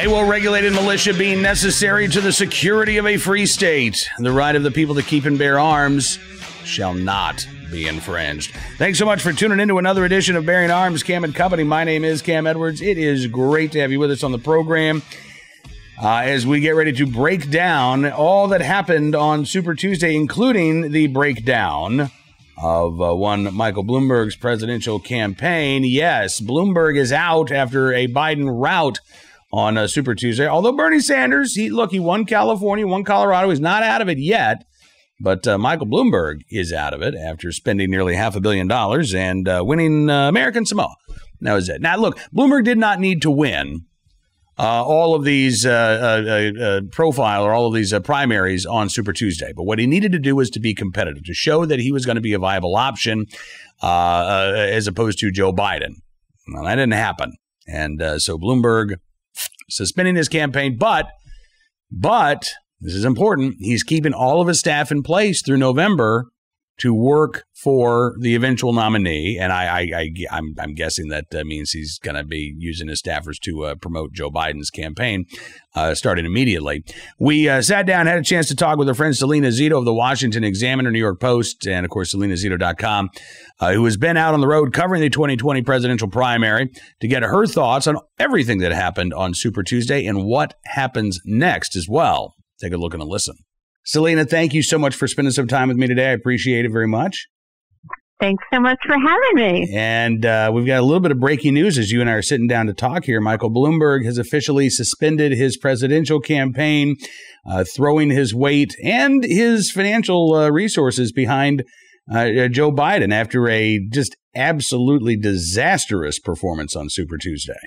A well-regulated militia being necessary to the security of a free state. The right of the people to keep and bear arms shall not be infringed. Thanks so much for tuning in to another edition of Bearing Arms, Cam and Company. My name is Cam Edwards. It is great to have you with us on the program as we get ready to break down all that happened on Super Tuesday, including the breakdown of one Michael Bloomberg's presidential campaign. Yes, Bloomberg is out after a Biden rout on Super Tuesday. Although Bernie Sanders, he won California, won Colorado. He's not out of it yet. But Michael Bloomberg is out of it after spending nearly $500 million and winning American Samoa. That was it. Now, look, Bloomberg did not need to win all of these profile or all of these primaries on Super Tuesday. But what he needed to do was to be competitive, to show that he was going to be a viable option as opposed to Joe Biden. Well, that didn't happen. And so Bloomberg suspending his campaign, but this is important. He's keeping all of his staff in place through November to work for the eventual nominee. And I'm guessing that means he's going to be using his staffers to promote Joe Biden's campaign starting immediately. We sat down, had a chance to talk with our friend Salena Zito of the Washington Examiner, New York Post, and of course, SalenaZito.com, who has been out on the road covering the 2020 presidential primary to get her thoughts on everything that happened on Super Tuesday and what happens next as well. Take a look and a listen. Salena, thank you so much for spending some time with me today. I appreciate it very much. Thanks so much for having me. And we've got a little bit of breaking news as you and I are sitting down to talk here. Michael Bloomberg has officially suspended his presidential campaign, throwing his weight and his financial resources behind Joe Biden after a just absolutely disastrous performance on Super Tuesday.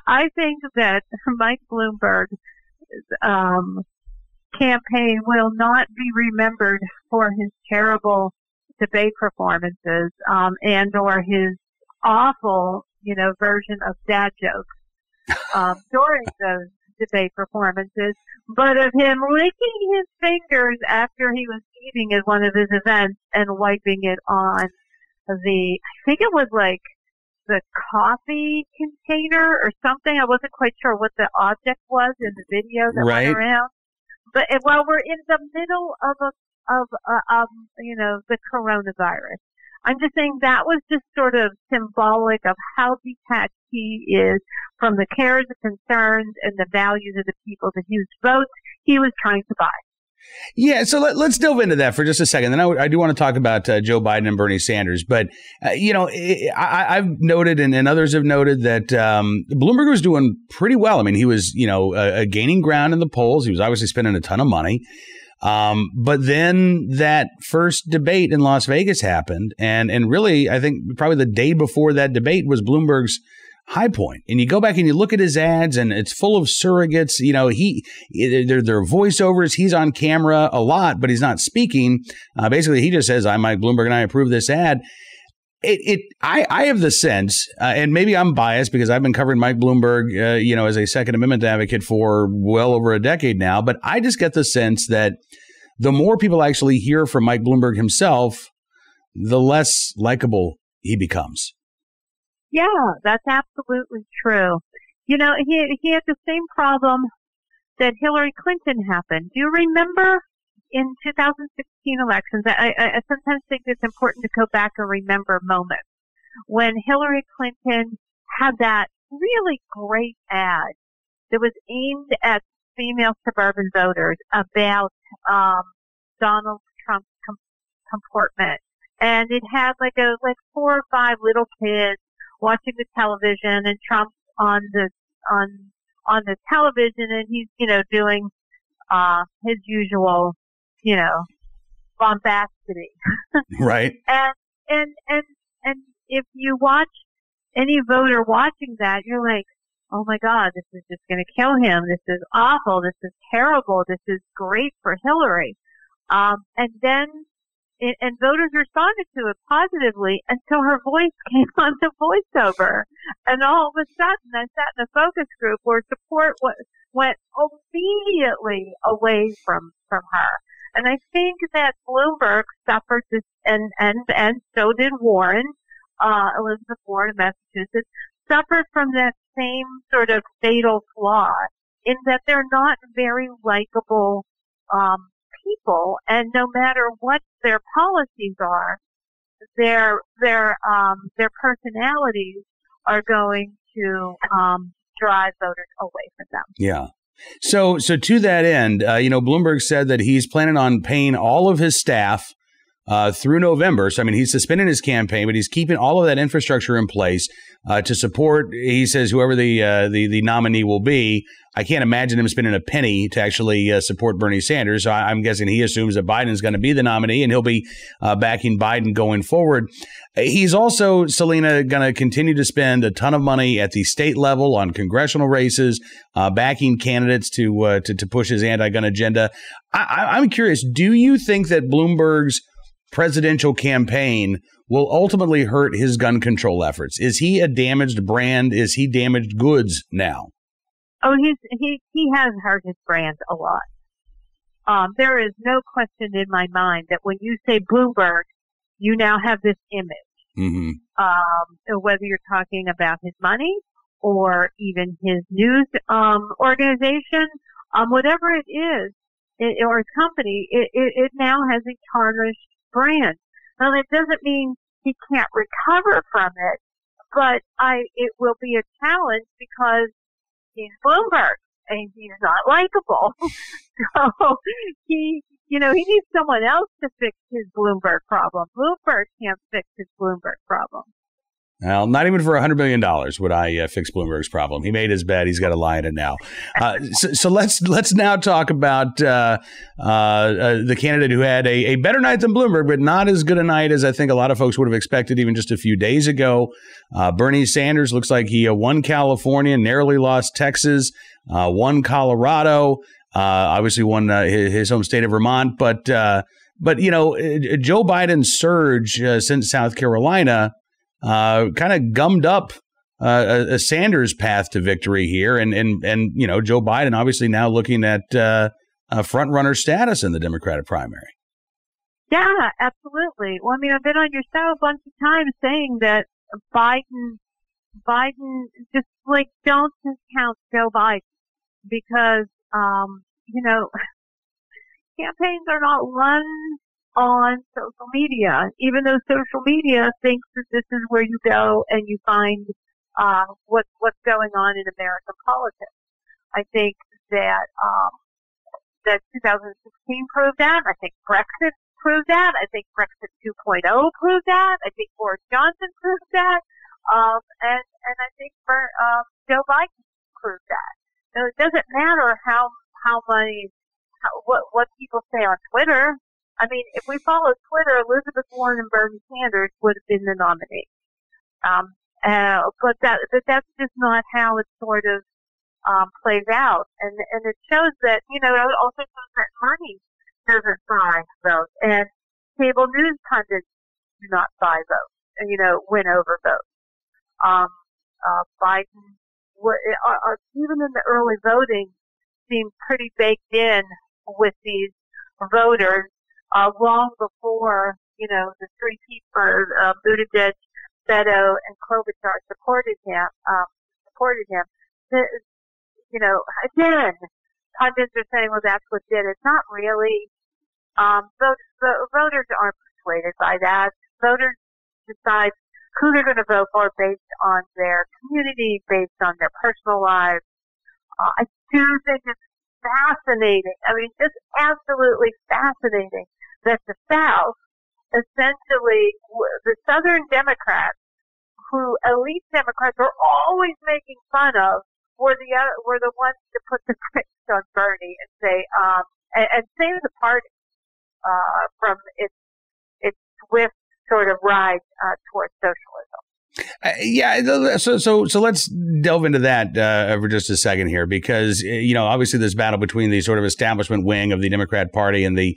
I think that Mike Bloomberg campaign will not be remembered for his terrible debate performances and or his awful, version of dad jokes during those debate performances, but of him licking his fingers after he was eating at one of his events and wiping it on I think it was like the coffee container or something. I wasn't quite sure what the object was in the video that went around. But while we're in the middle of the coronavirus, I'm just saying that was just sort of symbolic of how detached he is from the cares, the concerns, and the values of the people whose votes he was trying to buy. Yeah, so let's delve into that for just a second. Then I do want to talk about Joe Biden and Bernie Sanders. But, I've noted and others have noted that Bloomberg was doing pretty well. I mean, he was, gaining ground in the polls. He was obviously spending a ton of money. But then that first debate in Las Vegas happened. And really, I think probably the day before that debate was Bloomberg's high point. And you go back and you look at his ads and it's full of surrogates. They're voiceovers. He's on camera a lot, but he's not speaking. Basically, he just says, I'm Mike Bloomberg and I approve this ad. I have the sense, and maybe I'm biased because I've been covering Mike Bloomberg, as a Second Amendment advocate for well over a decade now. But I just get the sense that the more people actually hear from Mike Bloomberg himself, the less likable he becomes. Yeah, that's absolutely true. He had the same problem that Hillary Clinton happened. Do you remember in 2016 elections? I sometimes think it's important to go back and remember moments when Hillary Clinton had that really great ad that was aimed at female suburban voters about Donald Trump's comportment, and it had like 4 or 5 little kids watching the television, and Trump's on the television, and he's doing his usual bombacity. Right. And if you watch any voter watching that, you're like, oh my God, this is just going to kill him. This is awful. This is terrible. This is great for Hillary. And then and voters responded to it positively until her voice came on the voiceover. And all of a sudden, I sat in a focus group where support went immediately away from her. And I think that Bloomberg suffered this, and so did Warren, Elizabeth Warren of Massachusetts, suffered from that same sort of fatal flaw in that they're not very likable people, and no matter what their policies are, their personalities are going to drive voters away from them. Yeah. So to that end, Bloomberg said that he's planning on paying all of his staff through November. So, I mean, he's suspending his campaign, but he's keeping all of that infrastructure in place to support, he says, whoever the nominee will be. I can't imagine him spending a penny to actually support Bernie Sanders. So I'm guessing he assumes that Biden's going to be the nominee and he'll be backing Biden going forward. He's also, Salena, going to continue to spend a ton of money at the state level on congressional races, backing candidates to push his anti-gun agenda. I'm curious, do you think that Bloomberg's presidential campaign will ultimately hurt his gun control efforts? Is he a damaged brand? Is he damaged goods now? Oh, he has hurt his brand a lot. There is no question in my mind that when you say Bloomberg, you now have this image. Mm-hmm. Whether you're talking about his money or even his news organization, whatever it is, or his company, it now has a tarnished brand. Now, that doesn't mean he can't recover from it, but it will be a challenge because he's Bloomberg and he's not likable. So he needs someone else to fix his Bloomberg problem. Bloomberg can't fix his Bloomberg problem. Well, not even for $100 million would I fix Bloomberg's problem. He made his bed. He's got to lie in it now. So let's now talk about the candidate who had a better night than Bloomberg, but not as good a night as I think a lot of folks would have expected even just a few days ago. Bernie Sanders looks like he won California, narrowly lost Texas, won Colorado, obviously won his home state of Vermont. But Joe Biden's surge since South Carolina kind of gummed up a Sanders path to victory here. And Joe Biden obviously now looking at front runner status in the Democratic primary. Yeah, absolutely. Well, I mean, I've been on your show a bunch of times saying that Biden just don't discount Joe Biden because, campaigns are not run on social media, even though social media thinks that this is where you go and you find what's going on in American politics. I think that 2016 proved that. I think Brexit proved that. I think Brexit 2.0 proved that. I think Boris Johnson proved that. And I think Joe Biden proved that. So it doesn't matter what people say on Twitter. I mean, if we followed Twitter, Elizabeth Warren and Bernie Sanders would have been the nominee. But that's just not how it sort of plays out. And it shows that, it also shows that money doesn't buy votes. And cable news pundits do not buy votes and, win over votes. Biden, even in the early voting, seemed pretty baked in with these voters. Long before, the three people, Buttigieg, Beto, and Klobuchar supported him. Again, pundits are saying, well, that's what did it. Not really. Voters aren't persuaded by that. Voters decide who they're going to vote for based on their community, based on their personal lives. I do think it's fascinating. I mean, just absolutely fascinating that the South, essentially, the Southern Democrats, who elite Democrats are always making fun of, were the ones to put the brakes on Bernie and say, and save the party from its swift sort of ride towards socialism. So let's delve into that for just a second here, because obviously this battle between the sort of establishment wing of the Democrat Party and the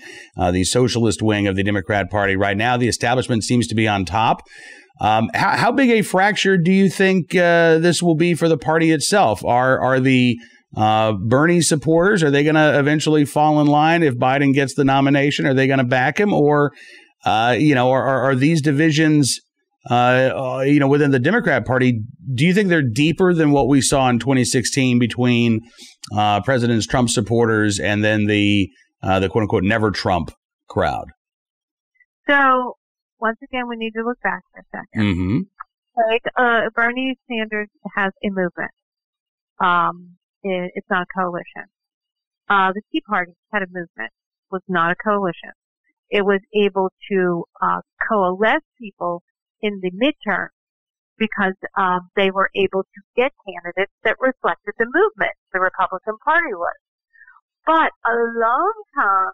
socialist wing of the Democrat Party right now, the establishment seems to be on top. How big a fracture do you think this will be for the party itself? Are the Bernie supporters, are they going to eventually fall in line if Biden gets the nomination? Are they going to back him, or are these divisions within the Democrat Party. Do you think they're deeper than what we saw in 2016 between President Trump supporters and then the quote unquote never Trump crowd? So once again, we need to look back for a second. Mm-hmm. Like Bernie Sanders has a movement. It's not a coalition. The Tea Party had a movement, was not a coalition. It was able to coalesce people in the midterm because they were able to get candidates that reflected the movement the Republican Party was. But a long time,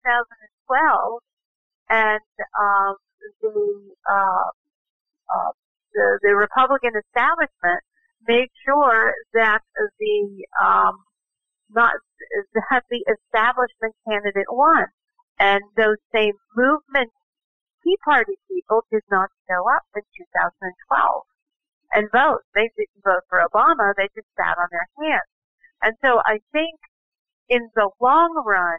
2012, and the Republican establishment made sure that the establishment candidate won. And those same movement Tea Party people did not show up in 2012 and vote. They didn't vote for Obama. They just sat on their hands. And so I think in the long run,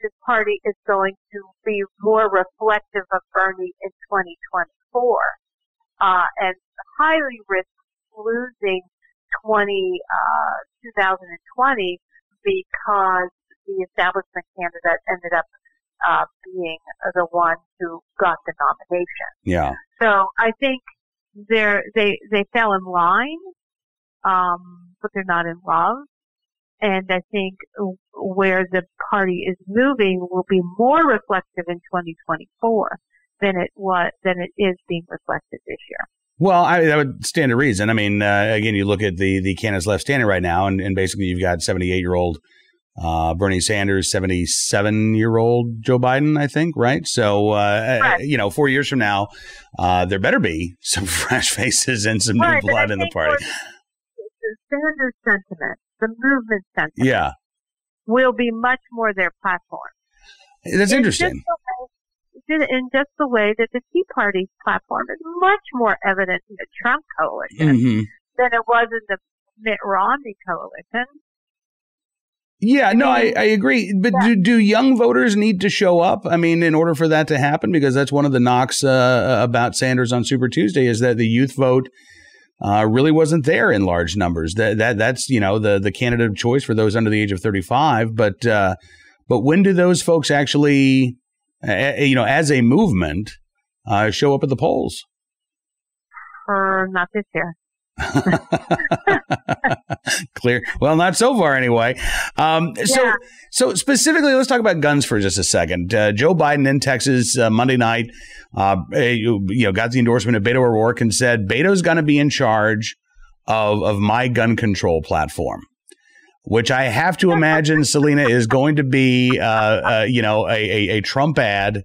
this party is going to be more reflective of Bernie in 2024, and highly risk losing 2020 because the establishment candidate ended up being the one who got the nomination. Yeah. So I think they fell in line, but they're not in love. And I think where the party is moving will be more reflective in 2024 than it is being reflected this year. Well, that would stand to reason. I mean, again, you look at the candidates left standing right now, and basically you've got 78-year-old Bernie Sanders, 77-year-old Joe Biden, I think, right? So, right. 4 years from now, there better be some fresh faces and some new blood in the party. The Sanders sentiment, the movement sentiment, will be much more their platform. That's interesting. In just the way that the Tea Party platform is much more evident in the Trump coalition than it was in the Mitt Romney coalition. Yeah, no, I agree. But do young voters need to show up? I mean, in order for that to happen, because that's one of the knocks about Sanders on Super Tuesday is that the youth vote really wasn't there in large numbers. That's the candidate of choice for those under the age of 35. But when do those folks actually, as a movement, show up at the polls? Not this year. Clear. Well, not so far anyway. So specifically, let's talk about guns for just a second. Joe Biden in Texas Monday night, got the endorsement of Beto O'Rourke and said Beto's going to be in charge of my gun control platform, which I have to imagine, Salena, is going to be a Trump ad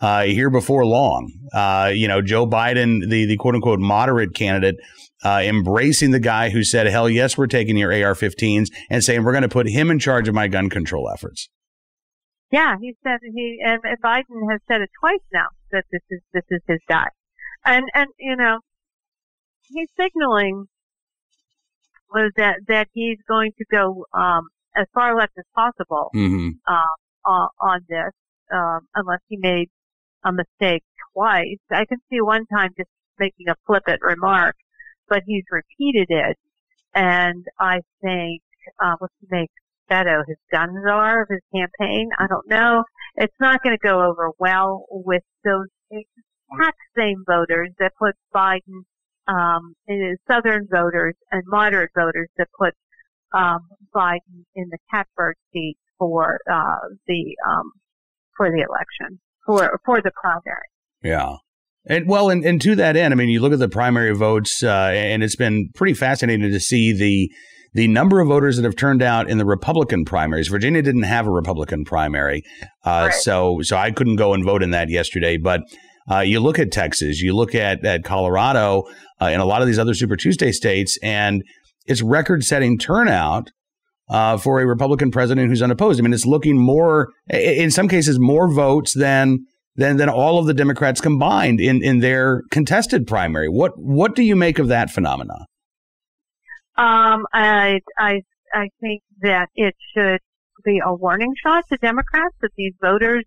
here before long. Joe Biden, the quote unquote moderate candidate, embracing the guy who said, hell yes, we're taking your AR-15s, and saying we're going to put him in charge of my gun control efforts. Yeah, he said and Biden has said it twice now that this is his guy. And he's signaling that he's going to go as far left as possible on this, unless he made a mistake twice. I can see one time just making a flippant remark, but he's repeated it. And I think what to make Beto his gun czar of his campaign, I don't know. It's not going to go over well with those exact same voters that put Biden, Southern voters and moderate voters that put Biden in the catbird seat for the election, for the primary. Yeah. And to that end, I mean, you look at the primary votes, and it's been pretty fascinating to see the number of voters that have turned out in the Republican primaries. Virginia didn't have a Republican primary, right. So I couldn't go and vote in that yesterday. But you look at Texas, you look at Colorado, and a lot of these other Super Tuesday states, and it's record-setting turnout for a Republican president who's unopposed. I mean, it's looking more, in some cases, more votes than all of the Democrats combined in their contested primary. What do you make of that phenomena? I think that it should be a warning shot to Democrats that these voters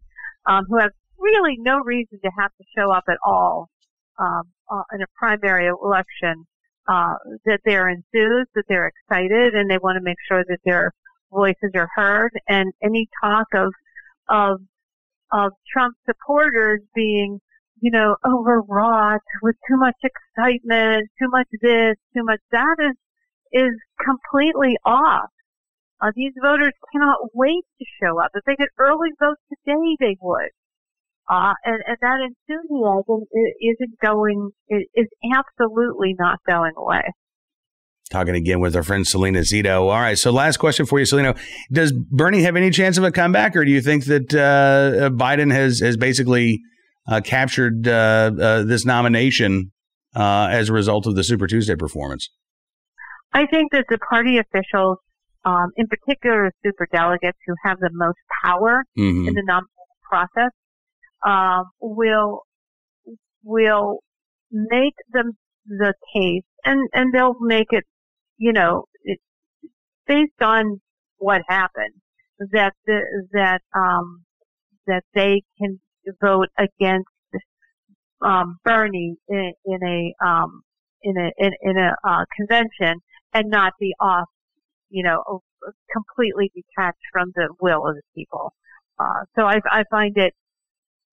who have really no reason to have to show up at all in a primary election, that they're enthused, that they're excited, and they want to make sure that their voices are heard. And any talk of Trump supporters being, overwrought with too much excitement, too much this, too much that is completely off. These voters cannot wait to show up. If they could early vote today, they would. And that enthusiasm is absolutely not going away. Talking again with our friend Salena Zito. All right, so last question for you, Salena. Does Bernie have any chance of a comeback, or do you think that Biden has basically captured this nomination as a result of the Super Tuesday performance? I think that the party officials, in particular superdelegates who have the most power in the nomination process, will make the case, and they'll make it, based on what happened, that they can vote against Bernie in a convention and not be off, completely detached from the will of the people. So I find it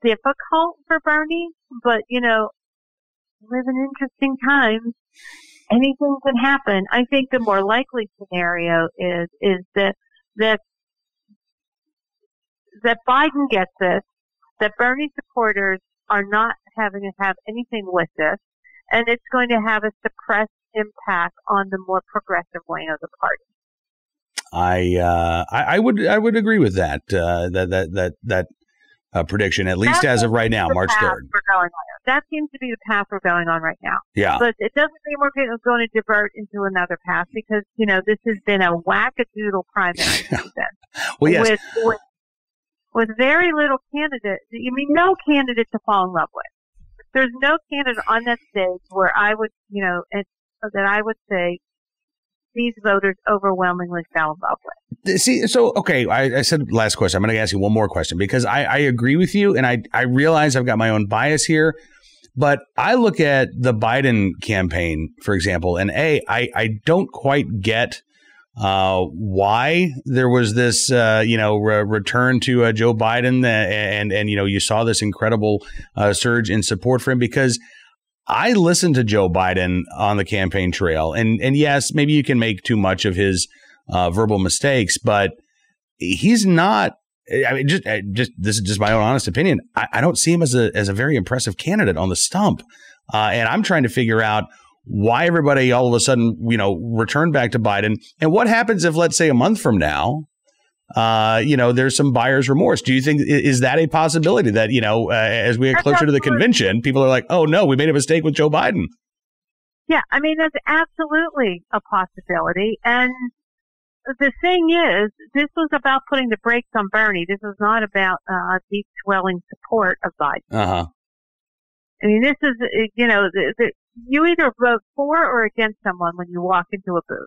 difficult for Bernie, but, live in interesting times. Anything can happen. I think the more likely scenario is that Biden gets this, that Bernie supporters are not having to have anything with this, and it's going to have a suppressed impact on the more progressive wing of the party. I would agree with that prediction, at least as of right now, March 3rd. That seems to be the path we're going on right now. Yeah. But it doesn't mean we're going to divert into another path, because, this has been a wackadoodle primary season. Well, yes. With very little candidate, no candidate to fall in love with. There's no candidate on that stage where I would, that I would say these voters overwhelmingly fell in love with. See, so, okay, I said last question. I'm going to ask you one more question, because I agree with you, and I realize I've got my own bias here, but I look at the Biden campaign, for example, and I don't quite get why there was this, return to Joe Biden, and you saw this incredible surge in support for him, because I listened to Joe Biden on the campaign trail, and yes, maybe you can make too much of his verbal mistakes, but he's not. I mean, just this is just my own honest opinion. I don't see him as a very impressive candidate on the stump, and I'm trying to figure out why everybody all of a sudden returned back to Biden, and what happens if, let's say, a month from now, there's some buyer's remorse. Do you think, is that a possibility that, as we get closer to the convention, people are like, oh no, we made a mistake with Joe Biden? Yeah, I mean, that's absolutely a possibility. And the thing is, this was about putting the brakes on Bernie. This was not about deep swelling support of Biden. Uh-huh. I mean, this is, you either vote for or against someone when you walk into a booth.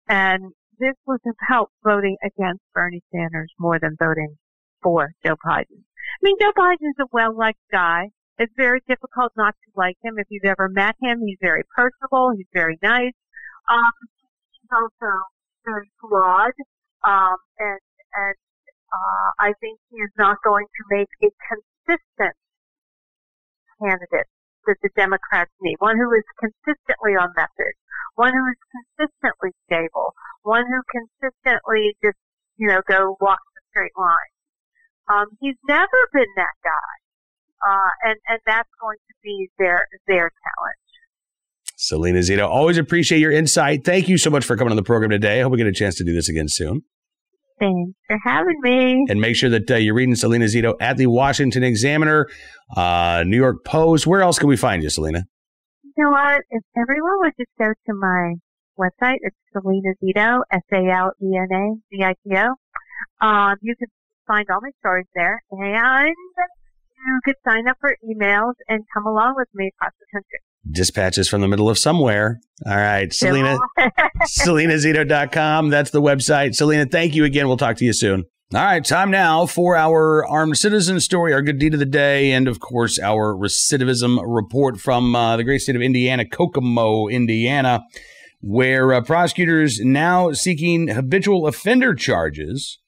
And this was about voting against Bernie Sanders more than voting for Joe Biden. I mean, Joe Biden's a well-liked guy. It's very difficult not to like him. If you've ever met him, he's very personable. He's very nice. He's also very flawed. And I think he is not going to make a consistent candidate that the Democrats need. One who is consistently on message. One who is consistently stable. One who consistently just, go walk the straight line. He's never been that guy. And that's going to be their challenge. Salena Zito, always appreciate your insight. Thank you so much for coming on the program today. I hope we get a chance to do this again soon. Thanks for having me. And make sure that you're reading Salena Zito at the Washington Examiner, New York Post. Where else can we find you, Salena? You know what? If everyone would just go to my website, it's Salena Zito, SALENA ZITO. You can find all my stories there, and you could sign up for emails and come along with me across the country. Dispatches from the middle of somewhere. All right, Salena, SalenaZito.com. That's the website. Salena, thank you again. We'll talk to you soon. All right, time now for our armed citizen story, our good deed of the day, and, of course, our recidivism report from the great state of Indiana, Kokomo, Indiana, where prosecutors now seeking habitual offender charges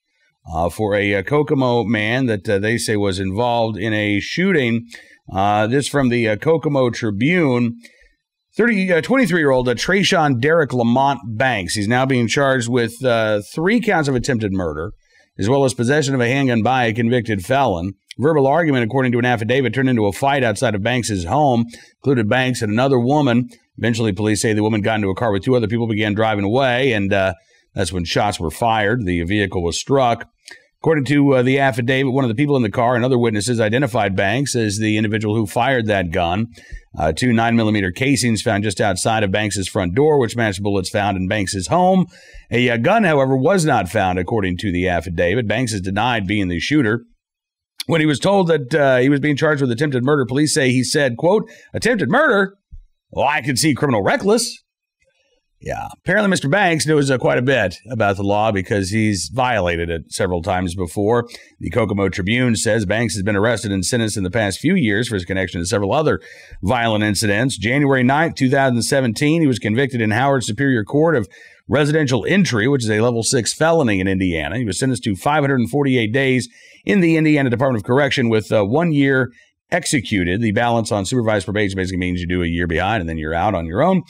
for a Kokomo man that they say was involved in a shooting. This from the Kokomo Tribune. 23-year-old Trayshawn Derek Lamont Banks. He's now being charged with 3 counts of attempted murder, as well as possession of a handgun by a convicted felon. Verbal argument, according to an affidavit, turned into a fight outside of Banks' home, included Banks and another woman. Eventually, police say the woman got into a car with 2 other people, began driving away, and that's when shots were fired. The vehicle was struck. According to the affidavit, one of the people in the car and other witnesses identified Banks as the individual who fired that gun. 2 9mm casings found just outside of Banks' front door, which matched bullets found in Banks' home. A gun, however, was not found, according to the affidavit. Banks has denied being the shooter. When he was told that he was being charged with attempted murder, police say he said, quote, "Attempted murder? Well, I can see criminal reckless." Yeah, apparently Mr. Banks knows quite a bit about the law because he's violated it several times before. The Kokomo Tribune says Banks has been arrested and sentenced in the past few years for his connection to several other violent incidents. January 9th, 2017, he was convicted in Howard Superior Court of residential entry, which is a level 6 felony in Indiana. He was sentenced to 548 days in the Indiana Department of Correction with 1 year executed. The balance on supervised probation basically means you do a year behind and then you're out on your own.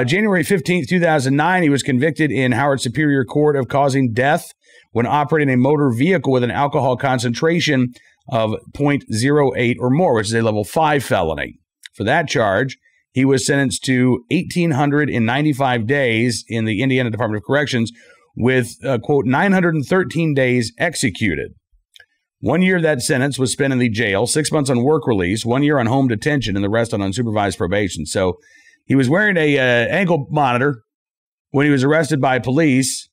January 15th, 2009, he was convicted in Howard Superior Court of causing death when operating a motor vehicle with an alcohol concentration of 0.08 or more, which is a level 5 felony. For that charge, he was sentenced to 1,895 days in the Indiana Department of Corrections with, quote, 913 days executed. 1 year of that sentence was spent in the jail, 6 months on work release, 1 year on home detention, and the rest on unsupervised probation. So he was wearing a ankle monitor when he was arrested by police.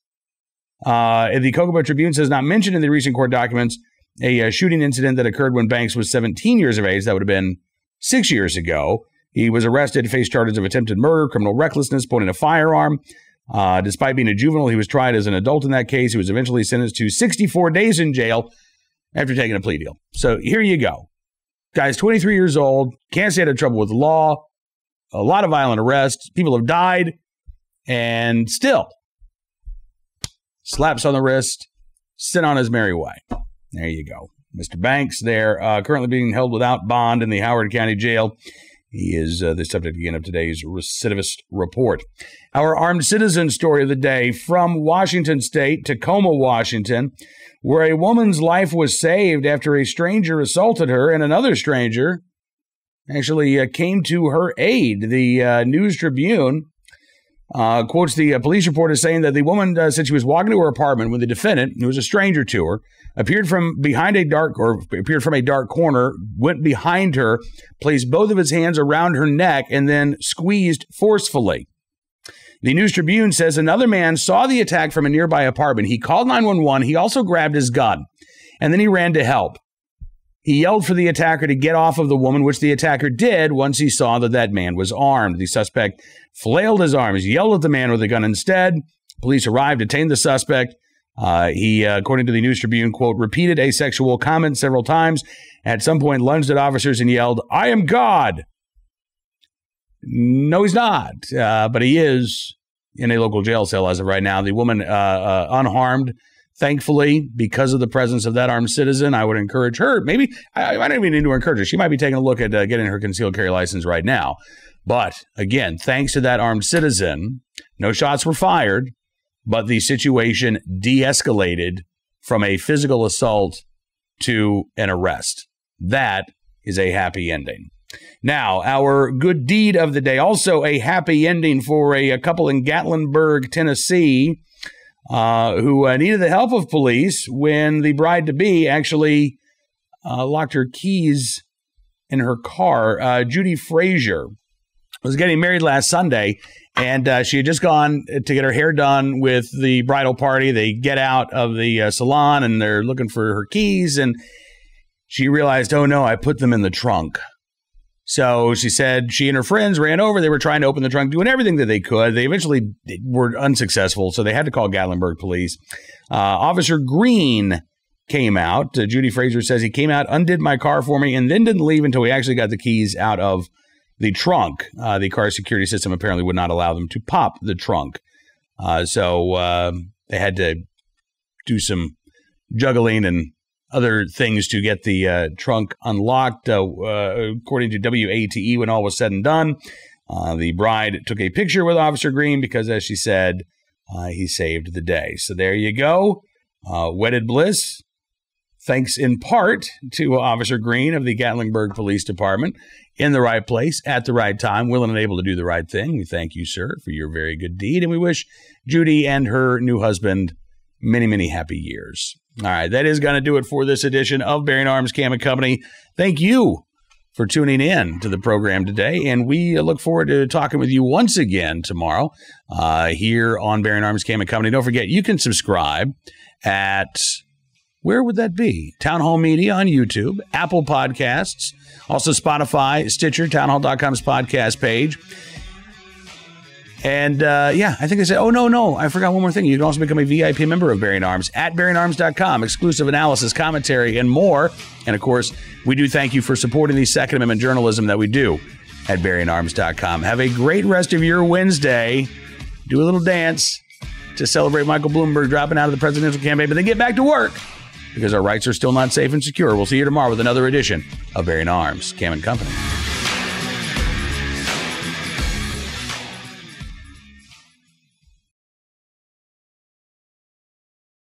The Kokomo Tribune says not mentioned in the recent court documents a shooting incident that occurred when Banks was 17 years of age. That would have been 6 years ago. He was arrested and faced charges of attempted murder, criminal recklessness, pointing a firearm. Despite being a juvenile, he was tried as an adult in that case. He was eventually sentenced to 64 days in jail after taking a plea deal. So here you go. Guy's 23 years old, can't stay out of trouble with the law, a lot of violent arrests, people have died, and still slaps on the wrist, sent on his merry way. There you go. Mr. Banks there, currently being held without bond in the Howard County Jail. He is the subject again of today's recidivist report. Our armed citizen story of the day from Washington State, Tacoma, Washington, where a woman's life was saved after a stranger assaulted her and another stranger actually came to her aid. The News Tribune quotes the police report as saying that the woman said she was walking to her apartment when the defendant, who was a stranger to her, appeared from a dark corner, went behind her, placed both of his hands around her neck, and then squeezed forcefully. The News Tribune says another man saw the attack from a nearby apartment. He called 911. He also grabbed his gun, and then he ran to help. He yelled for the attacker to get off of the woman, which the attacker did once he saw that man was armed. The suspect flailed his arms, yelled at the man with the gun instead. Police arrived, detained the suspect. He, according to the News Tribune, quote, repeated a sexual comment several times. At some point, lunged at officers and yelled, "I am God." No, he's not, but he is in a local jail cell as of right now. The woman unharmed, thankfully, because of the presence of that armed citizen. I would encourage her. Maybe I don't even need to encourage her. She might be taking a look at getting her concealed carry license right now. But again, thanks to that armed citizen, no shots were fired, but the situation de-escalated from a physical assault to an arrest. That is a happy ending. Now, our good deed of the day, also a happy ending for a couple in Gatlinburg, Tennessee, who needed the help of police when the bride-to-be actually locked her keys in her car. Judy Frazier was getting married last Sunday, and she had just gone to get her hair done with the bridal party. They get out of the salon, and they're looking for her keys, and she realized, oh, no, I put them in the trunk. So she said she and her friends ran over. They were trying to open the trunk, doing everything that they could. They eventually were unsuccessful, so they had to call Gatlinburg police. Officer Green came out. Judy Fraser says he came out, undid my car for me, and then didn't leave until we actually got the keys out of the trunk. The car security system apparently would not allow them to pop the trunk. So they had to do some juggling and other things to get the trunk unlocked. According to WATE, when all was said and done, the bride took a picture with Officer Green because, as she said, he saved the day. So there you go. Wedded bliss. Thanks in part to Officer Green of the Gatlinburg Police Department, in the right place at the right time, willing and able to do the right thing. We thank you, sir, for your very good deed, and we wish Judy and her new husband many, many happy years. All right, that is going to do it for this edition of Bearing Arms Cam & Company. Thank you for tuning in to the program today, and we look forward to talking with you once again tomorrow here on Bearing Arms Cam & Company. Don't forget, you can subscribe at... where would that be? Town Hall Media on YouTube, Apple Podcasts, also Spotify, Stitcher, townhall.com's podcast page. And I think I said, no, I forgot one more thing. You can also become a VIP member of Bearing Arms at bearingarms.com, exclusive analysis, commentary, and more. And of course, we do thank you for supporting the Second Amendment journalism that we do at bearingarms.com. Have a great rest of your Wednesday. Do a little dance to celebrate Michael Bloomberg dropping out of the presidential campaign, but then get back to work, because our rights are still not safe and secure. We'll see you tomorrow with another edition of Bearing Arms Cam & Company.